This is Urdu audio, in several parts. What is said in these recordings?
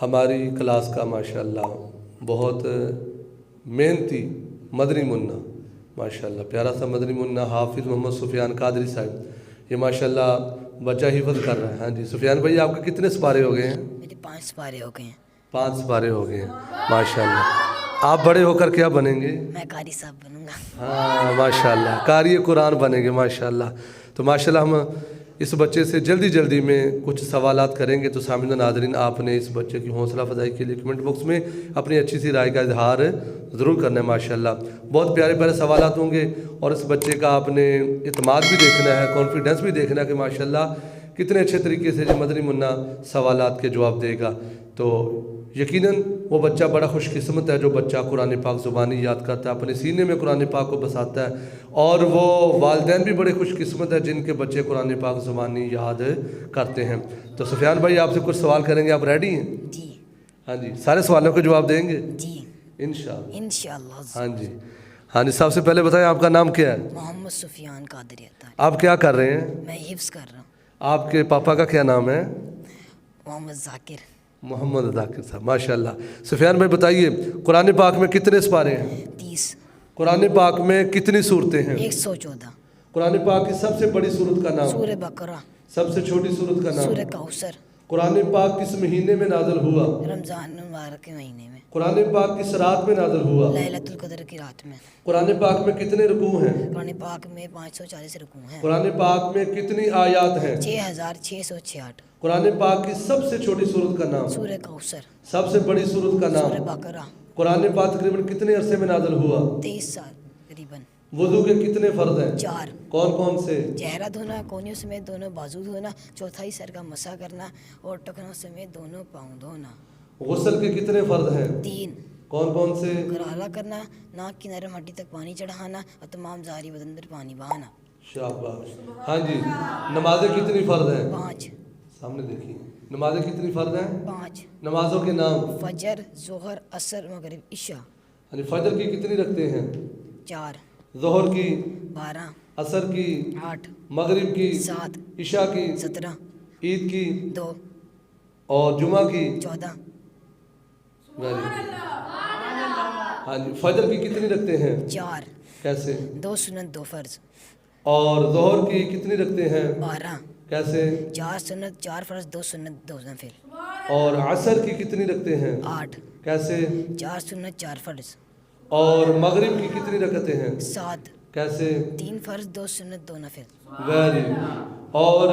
ہماری کلاس کا ماشاءاللہ بہت محنتی مدنی منا، ماشاءاللہ پیارا سا مدنی منا حافظ محمد سفیان قادری صاحب، یہ ماشاءاللہ بچہ حفظ کر رہا ہے۔ ہاں جی سفیان بھائی، آپ کے کتنے سپارے ہو گئے ہیں؟ میرے 5 سپارے ہو گئے ہیں۔ 5 سپارے ہو گئے ہیں ماشاءاللہ۔ آپ بڑے ہو کر کیا بنیں گے؟ میں قاری صاحب بنوں گا۔ ہاں ماشاءاللہ، قاری قرآن بنیں گے ماشاءاللہ۔ تو ماشاءاللہ ہم اس بچے سے جلدی میں کچھ سوالات کریں گے، تو سامعین و ناظرین آپ نے اس بچے کی حوصلہ افزائی کے لیے کمنٹ باکس میں اپنی اچھی سی رائے کا اظہار ضرور کرنا ہے ماشاءاللہ۔ بہت پیارے سوالات ہوں گے، اور اس بچے کا آپ نے اعتماد بھی دیکھنا ہے، کانفیڈنس بھی دیکھنا ہے کہ ماشاءاللہ کتنے اچھے طریقے سے جو مدنی منا سوالات کے جواب دے گا۔ تو یقیناً وہ بچہ بڑا خوش قسمت ہے جو بچہ قرآن پاک زبانی یاد کرتا ہے، اپنے سینے میں قرآن پاک کو بساتا ہے، اور وہ والدین بھی بڑے خوش قسمت ہے جن کے بچے قرآن پاک زبانی یاد کرتے ہیں۔ تو سفیان بھائی آپ سے کچھ سوال کریں گے، آپ ریڈی ہیں؟ جی ہاں جی، سارے سوالوں کے جواب دیں گے جی انشاءاللہ؟ انشاءاللہ۔ ہاں جی، سب سے پہلے بتائیں آپ کا نام کیا ہے؟ محمد سفیان قادری۔ آپ کیا کر رہے ہیں؟ میں حفظ کر رہا ہوں۔ آپ کے پاپا کا کیا نام ہے؟ محمد ذاکر۔ محمد ذاکر صاحب، ماشاءاللہ۔ سفیان بھائی بتائیے، قرآن پاک میں کتنے سپارے ہیں؟ 30۔ قرآن پاک میں کتنی صورتیں ہیں؟ 114۔ قرآن پاک کی سب سے بڑی سورت کا نام؟ سورہ بقرہ۔ سب سے چھوٹی سورت کا نام؟ سورہ کوثر۔ قرآن پاک کس مہینے میں نازل ہوا؟ رمضان مبارک کے مہینے میں۔ قرآن پاک کس رات میں نازل ہوا؟ لیلۃ القدر کی رات میں۔ قرآن پاک میں کتنے رکوع ہیں؟ قرآن پاک میں 540 رکوع ہیں۔ قرآن پاک میں کتنی آیات ہیں؟ 6666۔ قرآن پاک کی سب سے چھوٹی سورت کا نام؟ سورہ کوثر۔ سب سے بڑی سورت کا نام؟ سورہ بقرہ۔ قرآن پاک تقریباً کتنے عرصے میں نازل ہوا؟ 23 سال تقریباً۔ وضو کے کتنے فرض ہیں؟ 4۔ کون کون سے؟ چہرہ دھونا، کونیوں سمیت دونوں بازو دھونا، چوتھائی سر کا مسح کرنا، اور ٹخنوں سمیت دونوں پاؤں دھونا۔ غسل کے کتنے فرض ہیں؟ 3۔ کون کون سے؟ غرارہ کرنا، ناک کی نرم ہڈی تک پانی چڑھانا، اور تمام ظاہری بدن پر پانی بہانا۔ شاباش۔ ہاں جی، نمازیں کتنی فرض ہیں؟ 5۔ سامنے دیکھیے، نمازیں کتنی فرض ہیں؟ 5۔ نمازوں کے نام؟ فجر، ظہر، عصر، مغرب، عشاء۔ یعنی فجر کی کتنی رکھتے ہیں؟ 4۔ ظہر کی؟ 12۔ عصر کی؟ 8۔ مغرب کی؟ 7۔ عشاء کی؟ 17۔ عید کی؟ 2۔ اور جمعہ کی؟ 14۔ ہاں جی، فجر کی کتنی رکھتے ہیں؟ 4۔ کیسے؟ 2 سنت 2 فرض۔ اور ظہر کی کتنی رکھتے ہیں؟ 12۔ کیسے؟ 4 سنت 4 فرض، 2 سنت 2 نفل۔ اور عصر کی کتنی رکھتے ہیں؟ 8۔ کیسے؟ 4 سنت 4 فرض۔ اور مغرب کی کتنی رکھتے ہیں؟ 7۔ کیسے؟ 3 فرض، 2 سنت 2 نفل۔ ویری۔ اور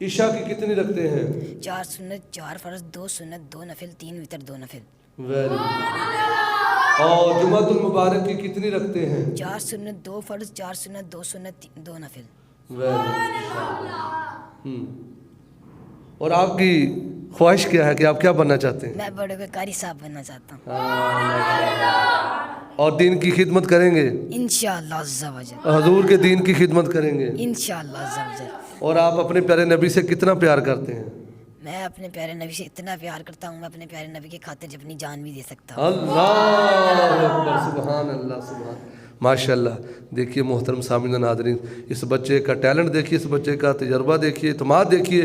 عشاء کی کتنی رکھتے ہیں؟ 4 سنت 4 فرض، 2 سنت 2 نفل، 3 وتر 2 نفل۔ ویری۔ اور جمعۃ المبارک کی کتنی رکھتے ہیں؟ 4 سنت 2 فرض، 4 سنت 2 سنت 2 نفل۔ ویری۔ اور آپ کی خواہش کیا ہے کہ آپ کیا بننا چاہتے ہیں؟ میں بڑے قاری صاحب بننا چاہتا ہوں۔ اور دین کی خدمت کریں گے؟ انشاءاللہ عز و جل۔ حضور کے دین کی خدمت کریں گے؟ انشاءاللہ عز و جل۔ اور آپ اپنے پیارے نبی سے کتنا پیار کرتے ہیں؟ میں اپنے پیارے نبی سے اتنا پیار کرتا ہوں، میں اپنے پیارے نبی کی خاطر اپنی جان بھی دے سکتا ہوں۔ اللہ اکبر، سبحان اللہ، سبحان ماشاءاللہ۔ دیکھیے محترم سامعین و ناظرین، اس بچے کا ٹیلنٹ دیکھیے، اس بچے کا تجربہ دیکھیے، اعتماد دیکھیے،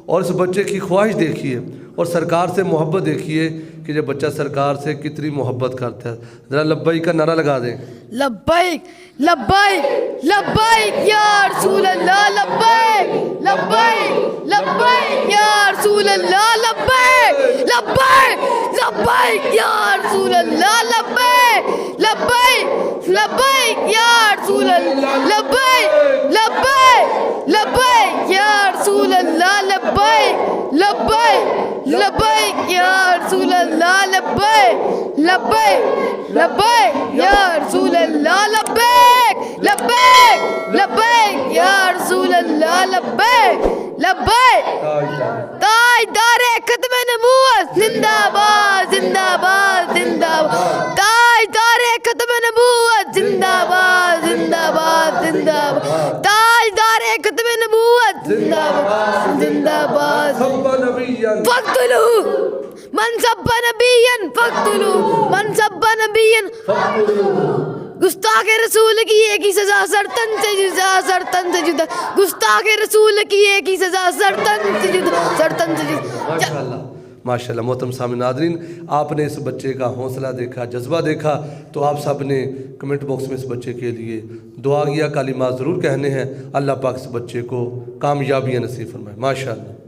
اور اس بچے کی خواہش دیکھیے، اور سرکار سے محبت دیکھیے کہ جب بچہ سرکار سے کتنی محبت کرتا ہے۔ ذرا لبیک کا نعرہ لگا دیں۔ لبیک لبیک لبیک یا رسول اللہ، لبیک لبیک لبیک یا رسول اللہ، لبیک لبیک لبیک یا رسول اللہ، لبیک لبیک لبیک یا رسول اللہ، لبیک لبیک لبیک یا رسول اللہ، لبیک لبیک لبیک یا رسول اللہ، لبیک لبیک لبیک یا رسول اللہ، لبیک لبیک لبیک یا رسول اللہ، لبیک لبیک۔ تاجدار ختم نبوت زندہ باد، زندہ باد، زندہ باد۔ تاجدار ختم نبوت زندہ باد، زندہ باد، زندہ باد۔ تاجدار ختم نبوت زندہ باد، زندہ باد۔ فاقتلوه من سب نبيا فاقتلوه، من سب نبيا فاقتلوه، گستاخ رسول کی ایک ہی سزا سرتن سے جدا سرتن سے جدا گستاخ رسول کی ایک ہی سزا سرتن سے جدا سرتن سے جدا ماشاءاللہ ماشاءاللہ محترم سامعین ناظرین آپ نے اس بچے کا حوصلہ دیکھا جذبہ دیکھا تو آپ سب نے کمنٹ باکس میں اس بچے کے لیے دعا کیا کلمات ضرور کہنے ہیں اللہ پاک اس بچے کو کامیابیاں نصیب فرمائے ماشاءاللہ